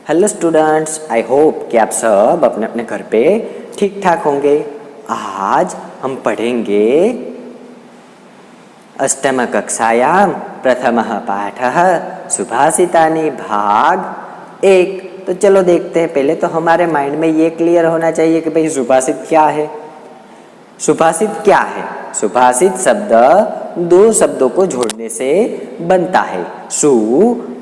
Hello students, I hope कि आप सब अपने अपने घर पे ठीक ठाक होंगे। आज हम पढ़ेंगे अष्टम कक्षायां प्रथमः पाठः सुभाषितानि भाग 1। तो चलो देखते हैं। पहले तो हमारे माइंड में ये क्लियर होना चाहिए कि भाई सुभाषित क्या है। सुभाषित क्या है? सुभाषित शब्द दो शब्दों को जोड़ने से बनता है, सु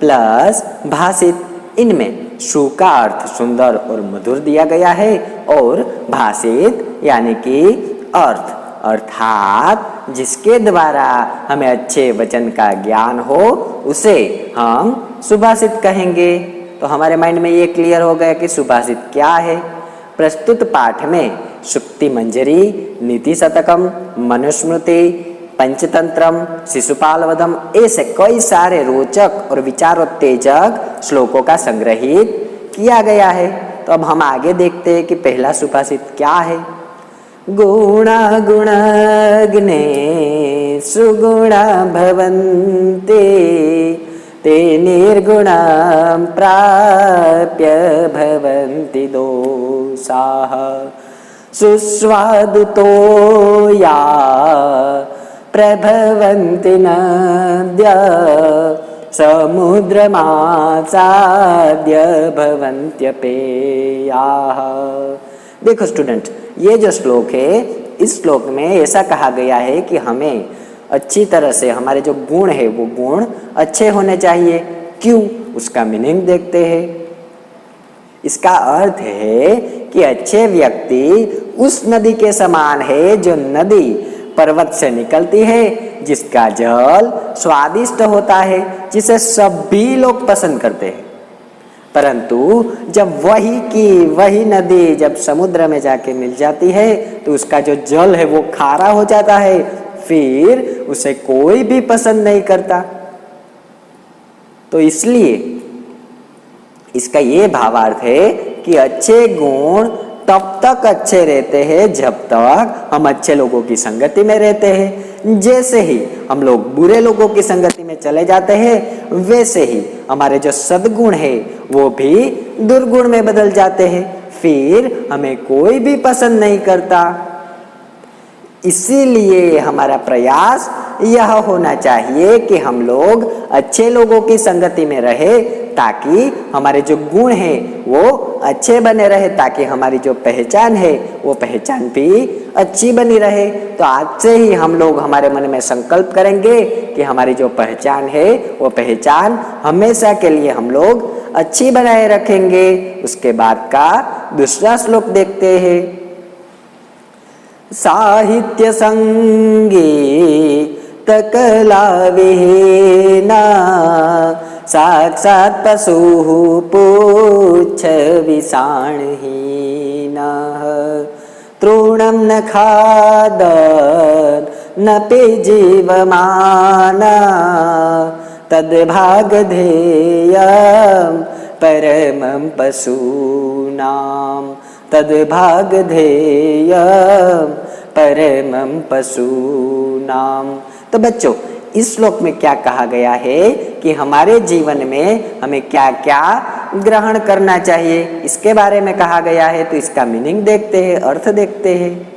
प्लस भाषित। इनमें सु का अर्थ सुंदर और मधुर दिया गया है और भाषित यानी कि अर्थ, अर्थात जिसके द्वारा हमें अच्छे वचन का ज्ञान हो उसे हम सुभाषित कहेंगे। तो हमारे माइंड में ये क्लियर हो गया कि सुभाषित क्या है। प्रस्तुत पाठ में सुक्ति मंजरी, नीति शतकम, मनुस्मृति, पंचतंत्रम, शिशुपाल वधम ऐसे कई सारे रोचक और विचारोत्तेजक श्लोकों का संग्रहित किया गया है। तो अब हम आगे देखते हैं कि पहला सुभाषित क्या है। गुणा गुणाग्ने सुगुणा भवन्ति ते निर्गुणा प्राप्य भवन्ति दोषाः सुस्वादुतो या प्रभवन्ति नद्यः समुद्रमासाद्य भवन्त्यपेयाः। देखो स्टूडेंट, ये जो श्लोक है, इस श्लोक में ऐसा कहा गया है कि हमें अच्छी तरह से हमारे जो गुण है वो गुण अच्छे होने चाहिए। क्यों? उसका मीनिंग देखते हैं। इसका अर्थ है कि अच्छे व्यक्ति उस नदी के समान है जो नदी पर्वत से निकलती है, जिसका जल स्वादिष्ट होता है, जिसे सभी लोग पसंद करते हैं। परंतु जब वही नदी जब समुद्र में जाके मिल जाती है तो उसका जो जल है वो खारा हो जाता है, फिर उसे कोई भी पसंद नहीं करता। तो इसलिए इसका ये भावार्थ है कि अच्छे गुण तब तक अच्छे रहते हैं जब तक हम अच्छे लोगों की संगति में रहते हैं। जैसे ही हम लोग बुरे लोगों की संगति में चले जाते हैं, वैसे ही हमारे जो सद्गुण है वो भी दुर्गुण में बदल जाते हैं, फिर हमें कोई भी पसंद नहीं करता। इसीलिए हमारा प्रयास यह होना चाहिए कि हम लोग अच्छे लोगों की संगति में रहे, ताकि हमारे जो गुण हैं वो अच्छे बने रहे, ताकि हमारी जो पहचान है वो पहचान भी अच्छी बनी रहे। तो आज से ही हम लोग हमारे मन में संकल्प करेंगे कि हमारी जो पहचान है वो पहचान हमेशा के लिए हम लोग अच्छी बनाए रखेंगे। उसके बाद का दूसरा श्लोक देखते हैं। साहित्य संगीत कला विहीना साक्षात् पशुः पुच्छ विषाणहीनः तृणं न खादन् न पि जीवमानः तद्भागधेयं परमं पशूनां तद्भागधेयं परमं पशूनां। तो बच्चों, इस श्लोक में क्या कहा गया है कि हमारे जीवन में हमें क्या क्या ग्रहण करना चाहिए, इसके बारे में कहा गया है। तो इसका मीनिंग देखते हैं, अर्थ देखते हैं।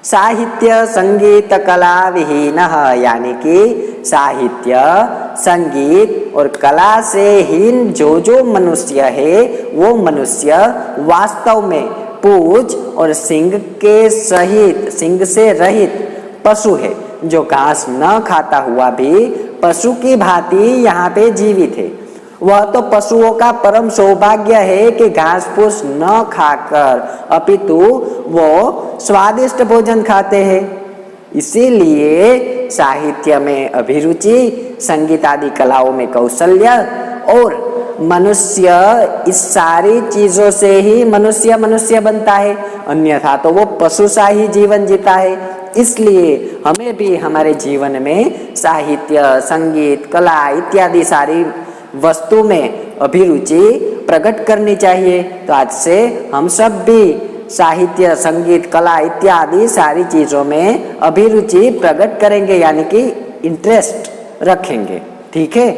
साहित्य संगीत कला विहीनः, यानी कि साहित्य संगीत और कला से हीन जो मनुष्य है वो मनुष्य वास्तव में पूंछ और सिंग से रहित पशु है, जो घास न खाता हुआ भी पशु की भांति यहाँ पे जीवित है। वह तो पशुओं का परम सौभाग्य है कि घास फूस न खाकर अपितु वो स्वादिष्ट भोजन खाते हैं। इसीलिए साहित्य में अभिरुचि, संगीत आदि कलाओं में कौशल्य और मनुष्य, इस सारी चीजों से ही मनुष्य बनता है, अन्यथा तो वो पशु सा ही जीवन जीता है। इसलिए हमें भी हमारे जीवन में साहित्य, संगीत, कला इत्यादि सारी वस्तु में अभिरुचि प्रकट करनी चाहिए। तो आज से हम सब भी साहित्य, संगीत, कला इत्यादि सारी चीजों में अभिरुचि प्रकट करेंगे, यानी कि इंटरेस्ट रखेंगे। ठीक है।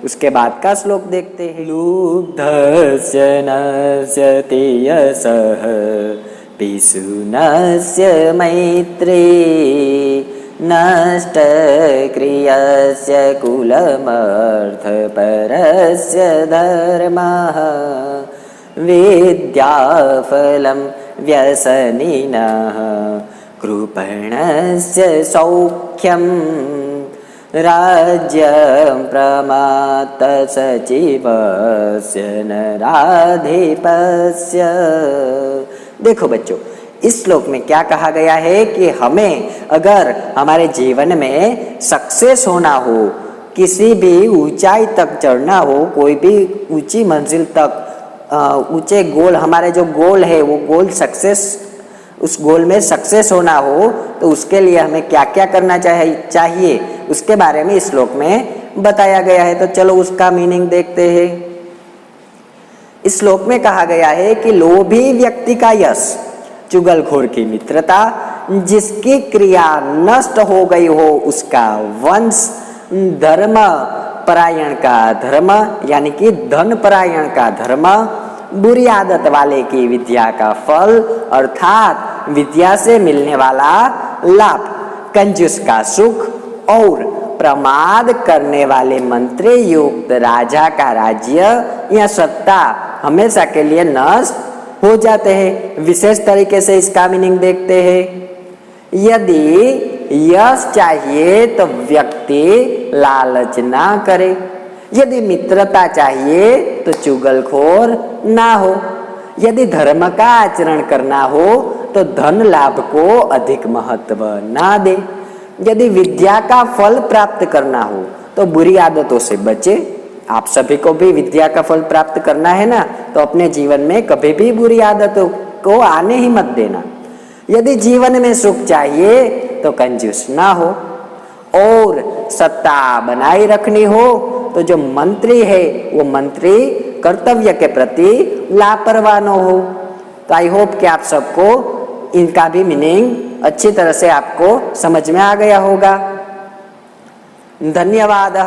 उसके बाद का श्लोक देखते हैं। लुब्धस्य नश्यति यशः पिशुनस्य मैत्री नष्टक्रियस्य कुलमर्थपरस्य धर्मः विद्याफलं व्यसनिनः कृपणस्य सौख्यं राज्यं प्रमातसचिवस्य नराधिपस्य। देखो बच्चों, इस श्लोक में क्या कहा गया है कि हमें अगर हमारे जीवन में सक्सेस होना हो, किसी भी ऊंचाई तक चढ़ना हो, कोई भी ऊंची मंजिल तक, ऊंचे गोल, हमारे जो गोल है वो गोल सक्सेस, उस गोल में सक्सेस होना हो तो उसके लिए हमें क्या क्या करना चाहिए उसके बारे में इस श्लोक में बताया गया है। तो चलो उसका मीनिंग देखते हैं। इस श्लोक में कहा गया है कि लोभी व्यक्ति का यश, चुगलखोर की मित्रता, जिसकी क्रिया नष्ट हो गई हो उसका वंश, धर्म परायण का धर्म यानी कि धन परायण का धर्म, बुरी आदत वाले की विद्या का फल अर्थात विद्या से मिलने वाला लाभ, कंजूस का सुख और प्रमाद करने वाले मंत्री युक्त राजा का राज्य या सत्ता हमेशा के लिए नष्ट हो जाते हैं। विशेष तरीके से इसका मीनिंग देखते हैं। यदि यश चाहिए तो व्यक्ति लालच ना करे, यदि मित्रता चाहिए तो चुगलखोर ना हो, यदि धर्म का आचरण करना हो तो धन लाभ को अधिक महत्व ना दे, यदि विद्या का फल प्राप्त करना हो तो बुरी आदतों से बचे। आप सभी को भी विद्या का फल प्राप्त करना है ना, तो अपने जीवन में कभी भी बुरी आदतों को आने ही मत देना। यदि जीवन में सुख चाहिए तो कंजूस ना हो, और सत्ता बनाए रखनी हो तो जो मंत्री है वो मंत्री कर्तव्य के प्रति लापरवाह न हो। तो आई होप कि आप सबको इनका भी मीनिंग अच्छी तरह से आपको समझ में आ गया होगा। धन्यवाद।